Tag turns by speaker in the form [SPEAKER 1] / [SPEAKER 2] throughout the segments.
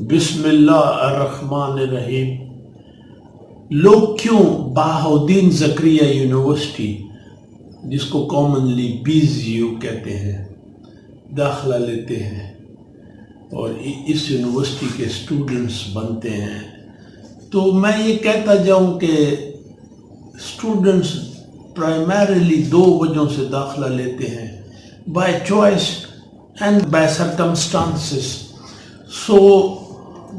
[SPEAKER 1] بسم اللہ الرحمن الرحیم. لوگ کیوں بہاؤدین زکریا یونیورسٹی، جس کو کامنلی BZU کہتے ہیں، داخلہ لیتے ہیں اور اس یونیورسٹی کے اسٹوڈنٹس بنتے ہیں؟ تو میں یہ کہتا جاؤں کہ اسٹوڈنٹس پرائمریلی دو وجہوں سے داخلہ لیتے ہیں، by choice and by circumstances.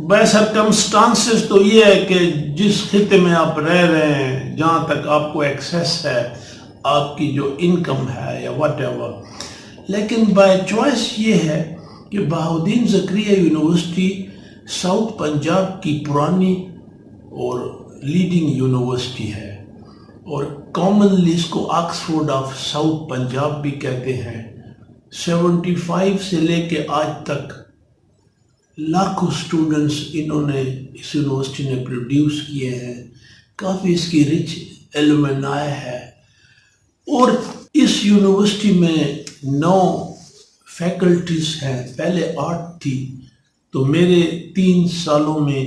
[SPEAKER 1] By circumstances تو یہ ہے کہ جس خطے میں آپ رہ رہے ہیں، جہاں تک آپ کو ایکسیس ہے، آپ کی جو انکم ہے یا واٹ ایور. لیکن بائی چوائس یہ ہے کہ بہاؤدین زکریا یونیورسٹی ساؤتھ پنجاب کی پرانی اور لیڈنگ یونیورسٹی ہے، اور کامنلی اس کو آکسفورڈ آف ساؤتھ پنجاب بھی کہتے ہیں. 75 سے لے کے آج تک لاکھوں اسٹوڈنٹس انہوں نے اس یونیورسٹی نے پروڈیوس کیے ہیں. کافی اس کی رچ ایلومنائی ہے، اور اس یونیورسٹی میں 9 فیکلٹیز ہیں. پہلے 8 تھی، تو میرے 3 سالوں میں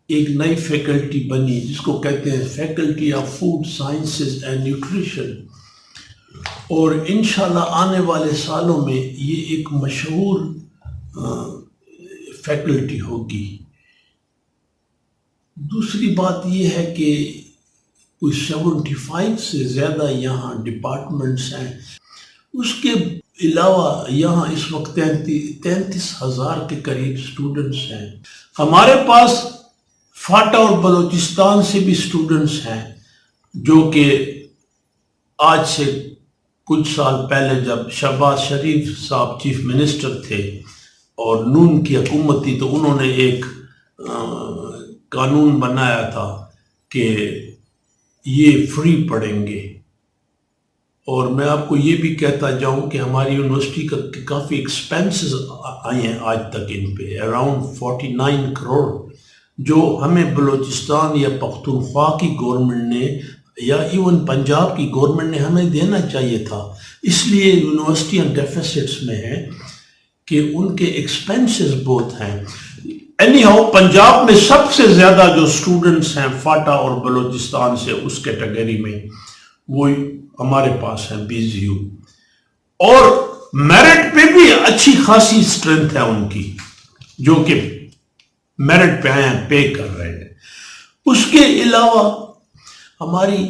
[SPEAKER 1] ایک نئی فیکلٹی بنی جس کو کہتے ہیں faculty of food sciences and nutrition, اور انشاءاللہ آنے والے سالوں میں یہ ایک مشہور فیکلٹی ہوگی. دوسری بات یہ ہے کہ کوئی 75 سے زیادہ یہاں ڈپارٹمنٹس ہیں. اس کے علاوہ یہاں اس وقت 33,000 کے قریب اسٹوڈنٹس ہیں. ہمارے پاس فاٹا اور بلوچستان سے بھی اسٹوڈنٹس ہیں، جو کہ آج سے کچھ سال پہلے جب شہباز شریف صاحب چیف منسٹر تھے اور نون کی حکومت تھی، تو انہوں نے ایک قانون بنایا تھا کہ یہ فری پڑھیں گے. اور میں آپ کو یہ بھی کہتا جاؤں کہ ہماری یونیورسٹی کا کافی ایکسپینسز آئے ہیں آج تک ان پہ، اراؤنڈ 49 کروڑ، جو ہمیں بلوچستان یا پختونخوا کی گورنمنٹ نے یا ایون پنجاب کی گورنمنٹ نے ہمیں دینا چاہیے تھا. اس لیے یونیورسٹیاں ڈیفیسٹس میں ہیں کہ ان کے ایکسپینسز بہت ہیں. اینی ہاؤ پنجاب میں سب سے زیادہ جو اسٹوڈنٹس ہیں فاٹا اور بلوچستان سے، اس کیٹیگری میں وہ ہمارے پاس ہیں BZU، اور میرٹ پہ بھی اچھی خاصی اسٹرینتھ ہے ان کی، جو کہ میرٹ پہ آئے ہیں، پے کر رہے ہیں. اس کے علاوہ ہماری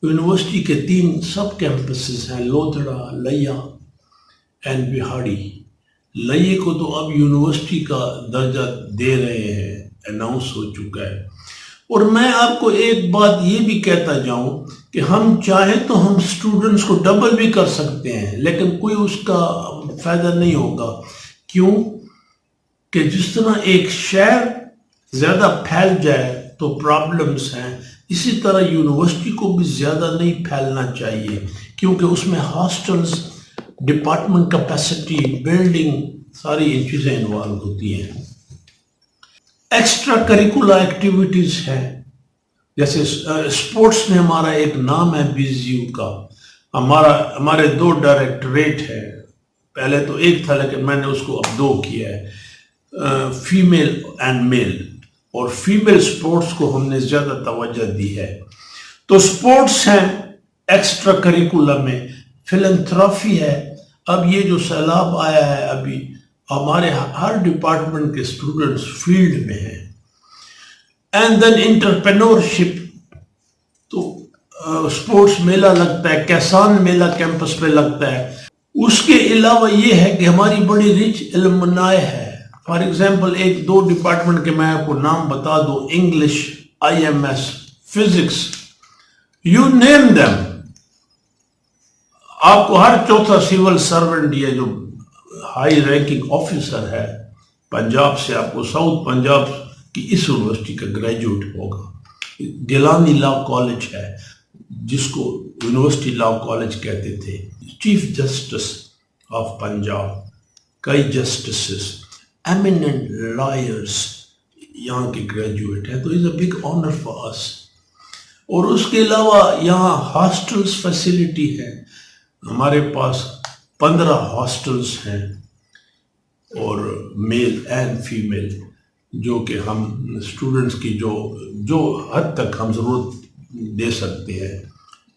[SPEAKER 1] یونیورسٹی کے 3 سب کیمپسز ہیں، لودھڑا، لیا اینڈ بہاڑی. لئے کو تو اب یونیورسٹی کا درجہ دے رہے ہیں، اناؤنس ہو چکا ہے. اور میں آپ کو ایک بات یہ بھی کہتا جاؤں کہ ہم چاہیں تو ہم اسٹوڈنٹس کو ڈبل بھی کر سکتے ہیں، لیکن کوئی اس کا فائدہ نہیں ہوگا. کیوں کہ جس طرح ایک شہر زیادہ پھیل جائے تو پرابلمس ہیں، اسی طرح یونیورسٹی کو بھی زیادہ نہیں پھیلنا چاہیے، کیونکہ اس میں ہاسٹلز، ڈپارٹمنٹ کیپیسٹی، بلڈنگ، ساری یہ چیزیں انوالو ہوتی ہیں. ایکسٹرا کریکولر ایکٹیویٹیز ہیں، جیسے اسپورٹس میں ہمارا ایک نام ہے BZU کا. ہمارے 2 ڈائریکٹریٹ ہیں، پہلے تو ایک تھا لیکن میں نے اس کو اب 2 کیا ہے، فیمیل اینڈ میل. اور فیمیل سپورٹس کو ہم نے زیادہ توجہ دی ہے. تو سپورٹس ہیں ایکسٹرا کریکولر میں، فلنتھرافی ہے. اب یہ جو سیلاب آیا ہے، ابھی ہمارے ہر ڈپارٹمنٹ کے اسٹوڈنٹس فیلڈ میں ہیں. اینڈ دین انٹرپرینورشپ، تو سپورٹس میلہ لگتا ہے، کیسان میلہ کیمپس پہ لگتا ہے. اس کے علاوہ یہ ہے کہ ہماری بڑی رچ ایلومنائی ہے. فار ایگزامپل 1-2 ڈپارٹمنٹ کے میں آپ کو نام بتا دوں، English, IMS، physics, you name them. آپ کو ہر چوتھا سول سرونٹ یا جو ہائی رینکنگ آفیسر ہے پنجاب سے، آپ کو ساؤتھ پنجاب کی اس یونیورسٹی کا گریجویٹ ہوگا. گیلانی لا کالج ہے، جس کو یونیورسٹی لا کالج کہتے تھے. چیف جسٹس آف پنجاب، کئی جسٹسز، ایمیننٹ لائرز یہاں کے گریجویٹ ہیں. تو it's a big honour for us. اور اس کے علاوہ یہاں ہاسٹلز فیسلٹی ہے. ہمارے پاس 15 ہاسٹلز ہیں، اور میل اینڈ فیمیل. جو کہ ہم اسٹوڈنٹس کی جو حد تک ہم ضرورت دے سکتے ہیں.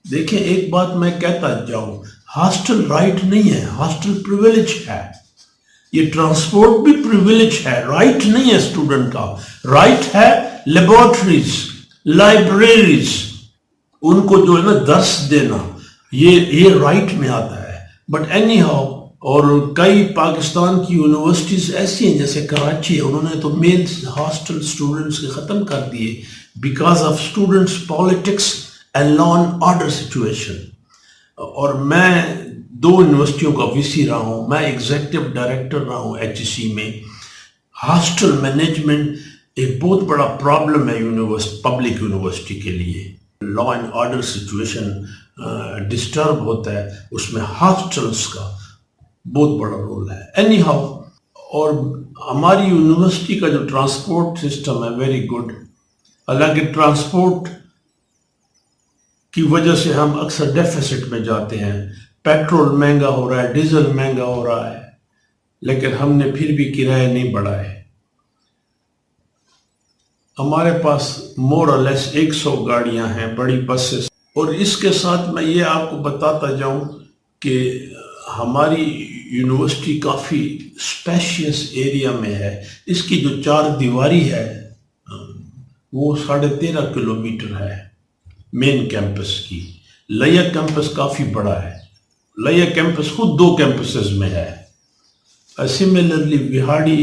[SPEAKER 1] دیکھیں ایک بات میں کہتا جاؤں، ہاسٹل رائٹ نہیں ہے، ہاسٹل پریویلیج ہے. یہ ٹرانسپورٹ بھی پریویلیج ہے، رائٹ نہیں ہے اسٹوڈنٹ کا. رائٹ ہے لیبورٹریز، لائبریریز، ان کو جو ہے نا درس دینا، یہ رائٹ میں آتا ہے. بٹ اینی ہاؤ، اور کئی پاکستان کی یونیورسٹیز ایسی ہیں جیسے کراچی ہے، انہوں نے تو میل ہاسٹل اسٹوڈنٹس کے ختم کر دیے because of students politics and law and order situation. اور میں 2 یونیورسٹیوں کا وی سی رہا ہوں، میں ایگزیکٹو ڈائریکٹر رہا ہوں HEC میں. ہاسٹل مینجمنٹ ایک بہت بڑا پرابلم ہے پبلک یونیورسٹی کے لیے. Law and order situation disturb ہوتا ہے، اس میں ہاسٹلس کا بہت بڑا رول ہے. اینی ہاؤ، اور ہماری یونیورسٹی کا جو ٹرانسپورٹ سسٹم ہے ویری گڈ. حالانکہ ٹرانسپورٹ کی وجہ سے ہم اکثر ڈیفیسٹ میں جاتے ہیں، پیٹرول مہنگا ہو رہا ہے، ڈیزل مہنگا ہو رہا ہے، لیکن ہم نے پھر بھی کرایہ نہیں بڑھائے. ہمارے پاس مور اور لیس 100 گاڑیاں ہیں، بڑی بسز. اور اس کے ساتھ میں یہ آپ کو بتاتا جاؤں کہ ہماری یونیورسٹی کافی اسپیشیس ایریا میں ہے. اس کی جو 4 دیواری ہے وہ 13.5 کلومیٹر ہے مین کیمپس کی. لیا کیمپس کافی بڑا ہے، لیا کیمپس خود 2 کیمپسز میں ہے. سملرلی وہاڑی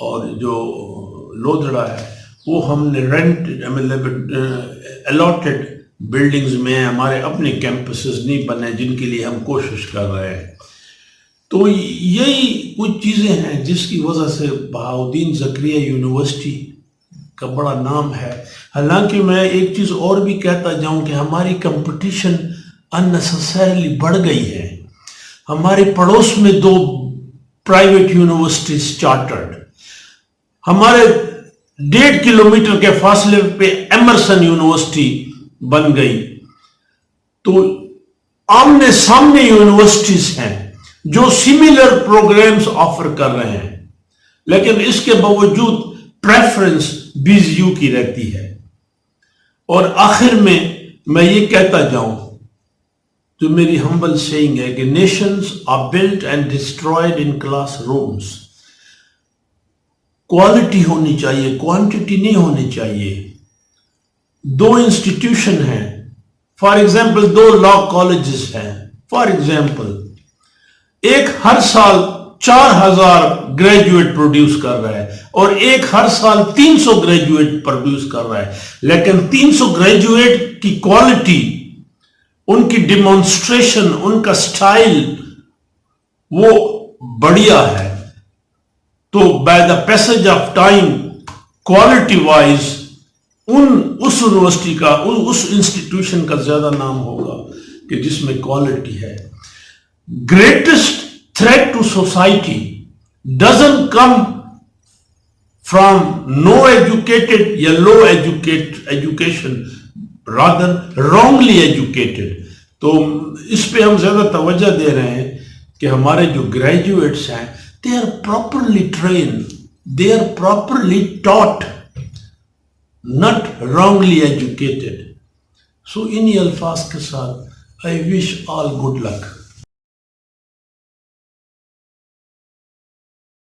[SPEAKER 1] اور جو لودھڑا ہے وہ ہم نے الاٹڈ بلڈنگز میں، ہمارے اپنے کیمپسز نہیں بنے جن کے لیے ہم کوشش کر رہے ہیں. تو یہی کچھ چیزیں ہیں جس کی وجہ سے بہاؤالدین زکریا یونیورسٹی کا بڑا نام ہے. حالانکہ میں ایک چیز اور بھی کہتا جاؤں کہ ہماری کمپٹیشن اننیسیسریلی بڑھ گئی ہے. ہمارے پڑوس میں 2 پرائیویٹ یونیورسٹیز چارٹرڈ، ہمارے 1.5 کلومیٹر کے فاصلے پہ ایمرسن یونیورسٹی بن گئی. تو آمنے سامنے یونیورسٹیز ہیں جو سملر پروگرامز آفر کر رہے ہیں، لیکن اس کے باوجود پریفرنس BZU کی رہتی ہے. اور آخر میں یہ کہتا جاؤں، جو میری ہمبل سیئنگ ہے کہ nations are built and destroyed in classrooms. Quality ہونی چاہیے، کوانٹٹی نہیں ہونی چاہیے. 2 انسٹیٹیوشن ہیں، فار ایگزامپل 2 لا کالجز ہیں. فار ایگزامپل ایک ہر سال 4000 گریجویٹ پروڈیوس کر رہا ہے اور ایک ہر سال 300 گریجویٹ پروڈیوس کر رہا ہے، لیکن 300 گریجویٹ کی کوالٹی، ان کی ڈیمانسٹریشن، ان کا سٹائل وہ بڑھیا ہے. تو by the passage of time quality wise اس یونیورسٹی کا، اس انسٹیٹیوشن کا زیادہ نام ہوگا کہ جس میں کوالٹی ہے. Greatest threat to society doesn't come from no educated یا low education, rather wrongly educated. تو اس پہ ہم زیادہ توجہ دے رہے ہیں کہ ہمارے جو گریجویٹس ہیں they are properly trained, they are properly taught, not wrongly educated. So انہی الفاظ کے ساتھ I wish all good luck.